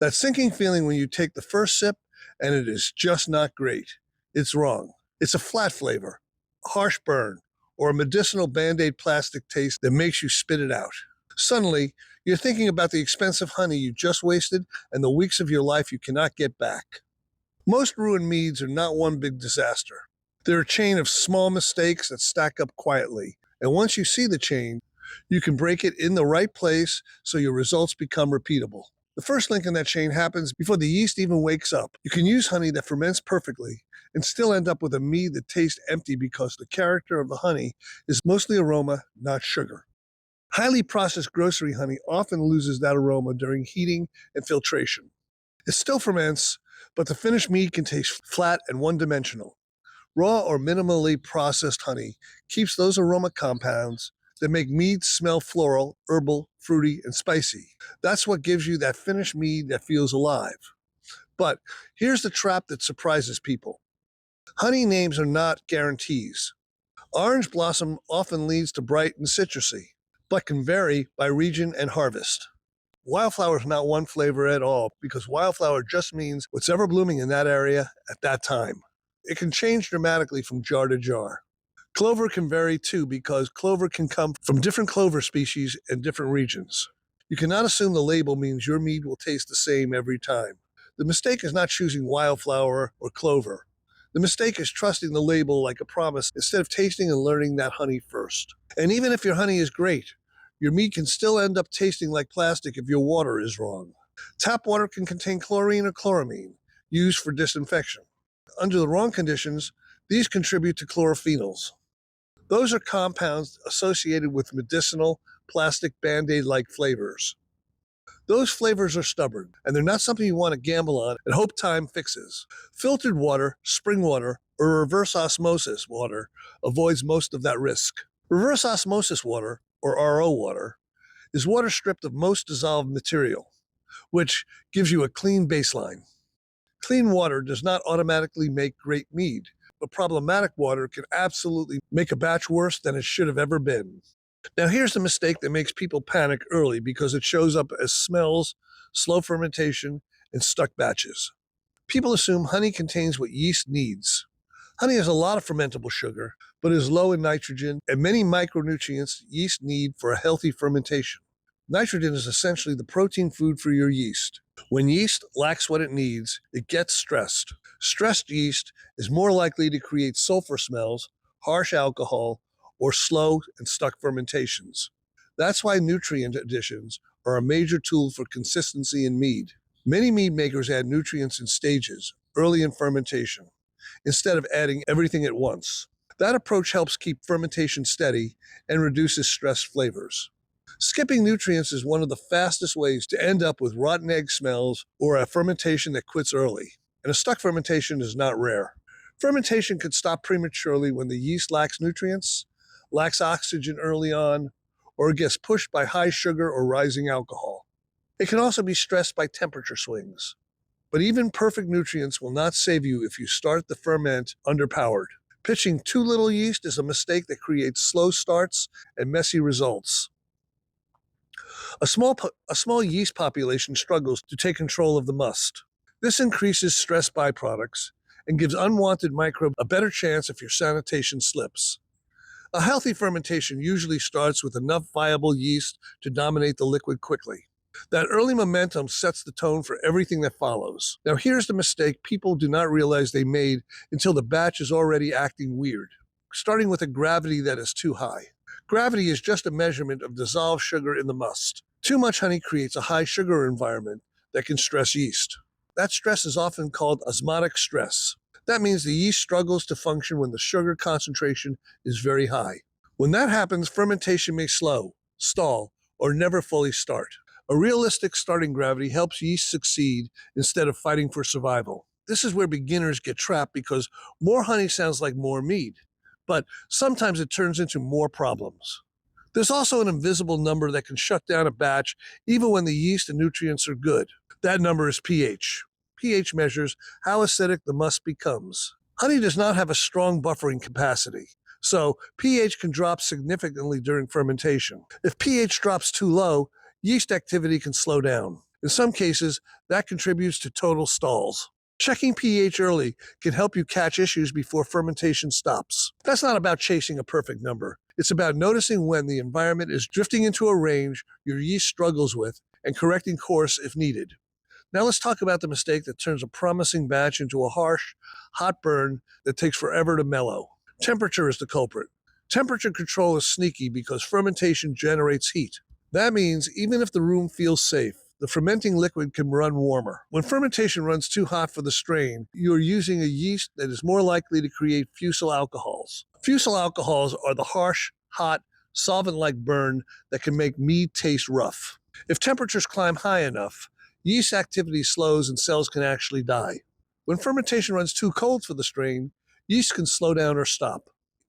That sinking feeling when you take the first sip and it is just not great. It's wrong. It's a flat flavor, a harsh burn, or a medicinal Band-Aid plastic taste that makes you spit it out. Suddenly, you're thinking about the expensive honey you just wasted and the weeks of your life you cannot get back. Most ruined meads are not one big disaster. They're a chain of small mistakes that stack up quietly. And once you see the chain, you can break it in the right place so your results become repeatable. The first link in that chain happens before the yeast even wakes up. You can use honey that ferments perfectly and still end up with a mead that tastes empty because the character of the honey is mostly aroma, not sugar. Highly processed grocery honey often loses that aroma during heating and filtration. It still ferments, but the finished mead can taste flat and one-dimensional. Raw or minimally processed honey keeps those aroma compounds that make mead smell floral, herbal, fruity, and spicy. That's what gives you that finished mead that feels alive. But here's the trap that surprises people. Honey names are not guarantees. Orange blossom often leads to bright and citrusy, but can vary by region and harvest. Wildflower is not one flavor at all because wildflower just means what's ever blooming in that area at that time. It can change dramatically from jar to jar. Clover can vary too because clover can come from different clover species and different regions. You cannot assume the label means your mead will taste the same every time. The mistake is not choosing wildflower or clover. The mistake is trusting the label like a promise instead of tasting and learning that honey first. And even if your honey is great, your mead can still end up tasting like plastic if your water is wrong. Tap water can contain chlorine or chloramine, used for disinfection. Under the wrong conditions, these contribute to chlorophenols. Those are compounds associated with medicinal, plastic Band-Aid-like flavors. Those flavors are stubborn, and they're not something you want to gamble on and hope time fixes. Filtered water, spring water, or reverse osmosis water avoids most of that risk. Reverse osmosis water, or RO water, is water stripped of most dissolved material, which gives you a clean baseline. Clean water does not automatically make great mead, but problematic water can absolutely make a batch worse than it should have ever been. Now here's the mistake that makes people panic early because it shows up as smells, slow fermentation, and stuck batches. People assume honey contains what yeast needs. Honey has a lot of fermentable sugar, but is low in nitrogen and many micronutrients yeast need for a healthy fermentation. Nitrogen is essentially the protein food for your yeast. When yeast lacks what it needs, it gets stressed. Stressed yeast is more likely to create sulfur smells, harsh alcohol, or slow and stuck fermentations. That's why nutrient additions are a major tool for consistency in mead. Many mead makers add nutrients in stages, early in fermentation, instead of adding everything at once. That approach helps keep fermentation steady and reduces stressed flavors. Skipping nutrients is one of the fastest ways to end up with rotten egg smells or a fermentation that quits early. And a stuck fermentation is not rare. Fermentation could stop prematurely when the yeast lacks nutrients, lacks oxygen early on, or gets pushed by high sugar or rising alcohol. It can also be stressed by temperature swings. But even perfect nutrients will not save you if you start the ferment underpowered. Pitching too little yeast is a mistake that creates slow starts and messy results. A small yeast population struggles to take control of the must. This increases stress byproducts and gives unwanted microbes a better chance if your sanitation slips. A healthy fermentation usually starts with enough viable yeast to dominate the liquid quickly. That early momentum sets the tone for everything that follows. Now here's the mistake people do not realize they made until the batch is already acting weird, starting with a gravity that is too high. Gravity is just a measurement of dissolved sugar in the must. Too much honey creates a high sugar environment that can stress yeast. That stress is often called osmotic stress. That means the yeast struggles to function when the sugar concentration is very high. When that happens, fermentation may slow, stall, or never fully start. A realistic starting gravity helps yeast succeed instead of fighting for survival. This is where beginners get trapped because more honey sounds like more mead, but sometimes it turns into more problems. There's also an invisible number that can shut down a batch even when the yeast and nutrients are good. That number is pH. pH measures how acidic the must becomes. Honey does not have a strong buffering capacity, so pH can drop significantly during fermentation. If pH drops too low, yeast activity can slow down. In some cases, that contributes to total stalls. Checking pH early can help you catch issues before fermentation stops. That's not about chasing a perfect number. It's about noticing when the environment is drifting into a range your yeast struggles with and correcting course if needed. Now let's talk about the mistake that turns a promising batch into a harsh, hot burn that takes forever to mellow. Temperature is the culprit. Temperature control is sneaky because fermentation generates heat. That means even if the room feels safe, the fermenting liquid can run warmer. When fermentation runs too hot for the strain, you're using a yeast that is more likely to create fusel alcohols. Fusel alcohols are the harsh, hot, solvent-like burn that can make mead taste rough. If temperatures climb high enough, yeast activity slows and cells can actually die. When fermentation runs too cold for the strain, yeast can slow down or stop.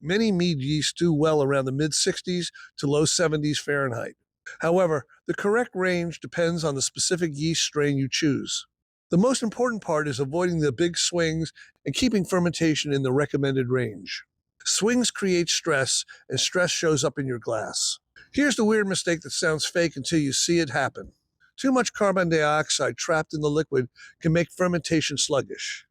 Many mead yeasts do well around the mid-60s to low 70s Fahrenheit. However, the correct range depends on the specific yeast strain you choose. The most important part is avoiding the big swings and keeping fermentation in the recommended range. Swings create stress, and stress shows up in your glass. Here's the weird mistake that sounds fake until you see it happen. Too much carbon dioxide trapped in the liquid can make fermentation sluggish.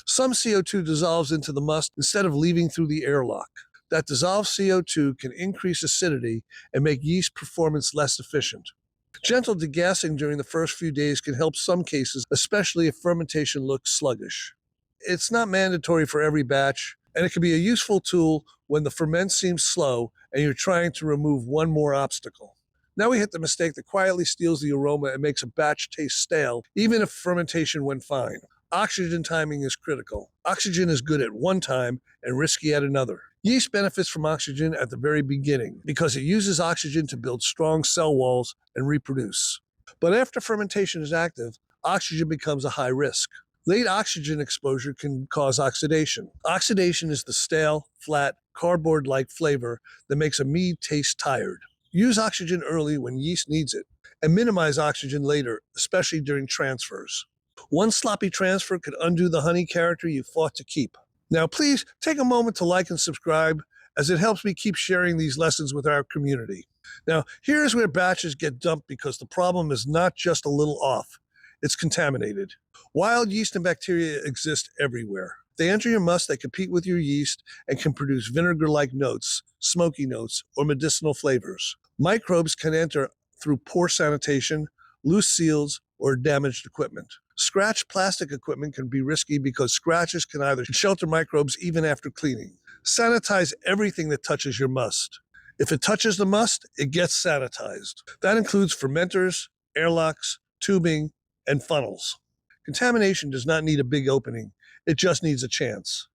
Some CO2 dissolves into the must instead of leaving through the airlock. That dissolved CO2 can increase acidity and make yeast performance less efficient. Gentle degassing during the first few days can help some cases, especially if fermentation looks sluggish. It's not mandatory for every batch, and it can be a useful tool when the ferment seems slow and you're trying to remove one more obstacle. Now we hit the mistake that quietly steals the aroma and makes a batch taste stale, even if fermentation went fine. Oxygen timing is critical. Oxygen is good at one time and risky at another. Yeast benefits from oxygen at the very beginning because it uses oxygen to build strong cell walls and reproduce. But after fermentation is active, oxygen becomes a high risk. Late oxygen exposure can cause oxidation. Oxidation is the stale, flat, cardboard-like flavor that makes a mead taste tired. Use oxygen early when yeast needs it, and minimize oxygen later, especially during transfers. One sloppy transfer could undo the honey character you fought to keep. Now, please take a moment to like and subscribe, as it helps me keep sharing these lessons with our community. Now, here's where batches get dumped because the problem is not just a little off. It's contaminated. Wild yeast and bacteria exist everywhere. If they enter your must, they compete with your yeast and can produce vinegar-like notes, smoky notes, or medicinal flavors. Microbes can enter through poor sanitation, loose seals, or damaged equipment. Scratched plastic equipment can be risky because scratches can either shelter microbes even after cleaning. Sanitize everything that touches your must. If it touches the must, it gets sanitized. That includes fermenters, airlocks, tubing, and funnels. Contamination does not need a big opening. It just needs a chance.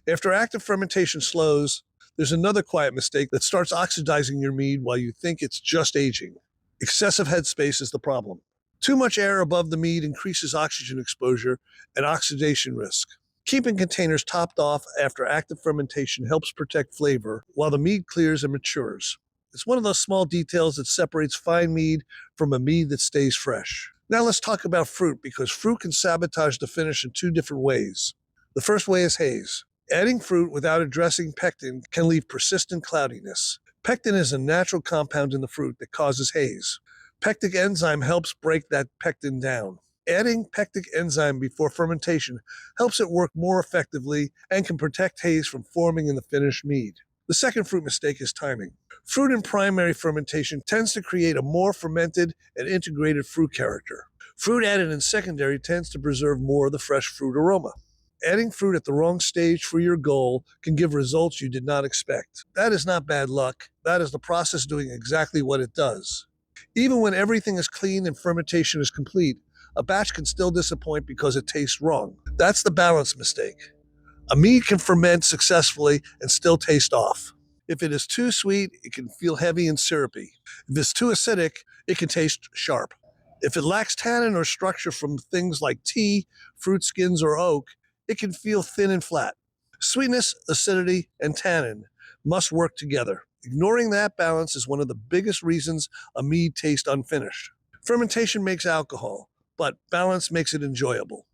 After active fermentation slows, there's another quiet mistake that starts oxidizing your mead while you think it's just aging. Excessive headspace is the problem. Too much air above the mead increases oxygen exposure and oxidation risk. Keeping containers topped off after active fermentation helps protect flavor while the mead clears and matures. It's one of those small details that separates fine mead from a mead that stays fresh. Now let's talk about fruit, because fruit can sabotage the finish in two different ways. The first way is haze. Adding fruit without addressing pectin can leave persistent cloudiness. Pectin is a natural compound in the fruit that causes haze. Pectic enzyme helps break that pectin down. Adding pectic enzyme before fermentation helps it work more effectively and can protect haze from forming in the finished mead. The second fruit mistake is timing. Fruit in primary fermentation tends to create a more fermented and integrated fruit character. Fruit added in secondary tends to preserve more of the fresh fruit aroma. Adding fruit at the wrong stage for your goal can give results you did not expect. That is not bad luck. That is the process doing exactly what it does. Even when everything is clean and fermentation is complete, a batch can still disappoint because it tastes wrong. That's the balance mistake. A mead can ferment successfully and still taste off. If it is too sweet, it can feel heavy and syrupy. If it's too acidic, it can taste sharp. If it lacks tannin or structure from things like tea, fruit skins, or oak, it can feel thin and flat. Sweetness, acidity, and tannin must work together. Ignoring that balance is one of the biggest reasons a mead tastes unfinished. Fermentation makes alcohol, but balance makes it enjoyable.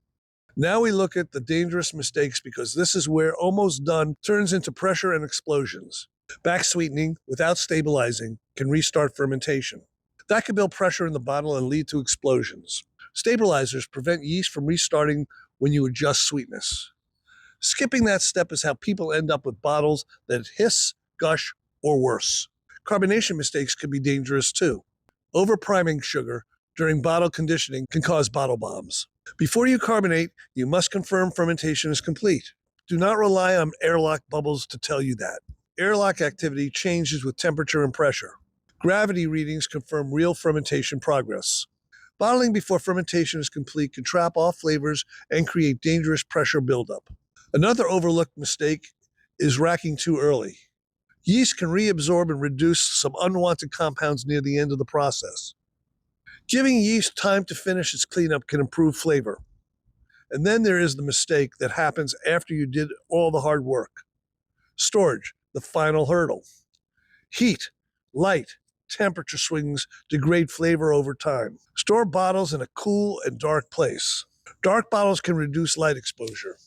Now we look at the dangerous mistakes, because this is where almost done turns into pressure and explosions. Back sweetening without stabilizing can restart fermentation. That can build pressure in the bottle and lead to explosions. Stabilizers prevent yeast from restarting when you adjust sweetness. Skipping that step is how people end up with bottles that hiss, gush, or worse. Carbonation mistakes can be dangerous too. Over-priming sugar during bottle conditioning can cause bottle bombs. Before you carbonate, you must confirm fermentation is complete. Do not rely on airlock bubbles to tell you that. Airlock activity changes with temperature and pressure. Gravity readings confirm real fermentation progress. Bottling before fermentation is complete can trap off flavors and create dangerous pressure buildup. Another overlooked mistake is racking too early. Yeast can reabsorb and reduce some unwanted compounds near the end of the process. Giving yeast time to finish its cleanup can improve flavor. And then there is the mistake that happens after you did all the hard work. Storage, the final hurdle. Heat, light, temperature swings degrade flavor over time. Store bottles in a cool and dark place. Dark bottles can reduce light exposure.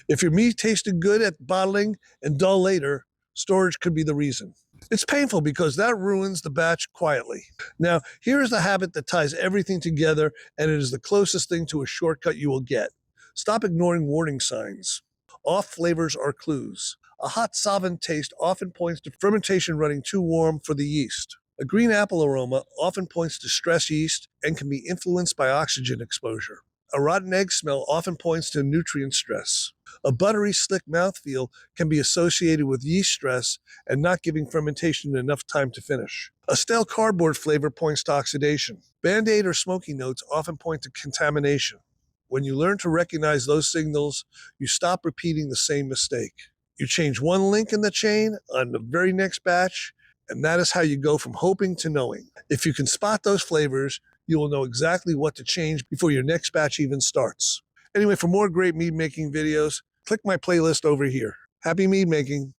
If your meat tasted good at bottling and dull later, storage could be the reason. It's painful because that ruins the batch quietly. Now, here is the habit that ties everything together, and it is the closest thing to a shortcut you will get. Stop ignoring warning signs. Off flavors are clues. A hot solvent taste often points to fermentation running too warm for the yeast. A green apple aroma often points to stress yeast and can be influenced by oxygen exposure. A rotten egg smell often points to nutrient stress. A buttery, slick mouthfeel can be associated with yeast stress and not giving fermentation enough time to finish. A stale cardboard flavor points to oxidation. Band-Aid or smoky notes often point to contamination. When you learn to recognize those signals, you stop repeating the same mistake. You change one link in the chain on the very next batch, and that is how you go from hoping to knowing. If you can spot those flavors, you will know exactly what to change before your next batch even starts. Anyway, for more great mead making videos, click my playlist over here. Happy mead making.